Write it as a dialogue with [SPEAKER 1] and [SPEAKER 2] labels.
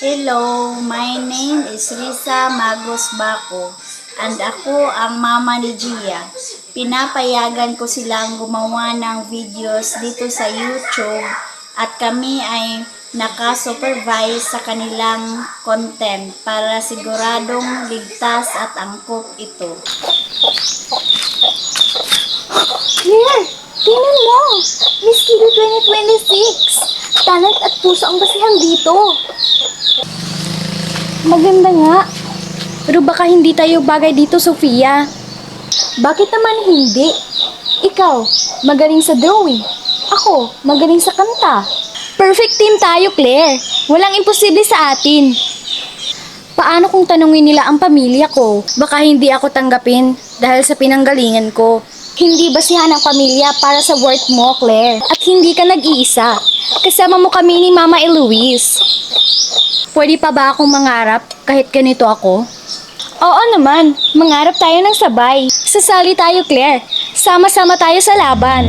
[SPEAKER 1] Hello, my name is Risa Magos Baco and ako ang mama ni Gia. Pinapayagan ko silang gumawa ng videos dito sa YouTube at kami ay naka-supervise sa kanilang content para siguradong ligtas at angkop ito.
[SPEAKER 2] Claire, tingnan mo! Miss Kilo 2026! Talent at puso ang basihan dito. Maganda nga. Pero baka hindi tayo bagay dito, Sofia. Bakit naman hindi? Ikaw, magaling sa drawing. Ako, magaling sa kanta. Perfect team tayo, Claire. Walang imposible sa atin. Paano kung tanungin nila ang pamilya ko? Baka hindi ako tanggapin dahil sa pinanggalingan ko. Hindi basihan ang pamilya para sa work mo, Claire. At hindi ka nag-iisa. Kasama mo kami ni Mama Eloise. Pwede pa ba akong mangarap kahit ganito ako? Oo naman, mangarap tayo ng sabay. Sasali tayo, Claire. Sama-sama tayo sa laban.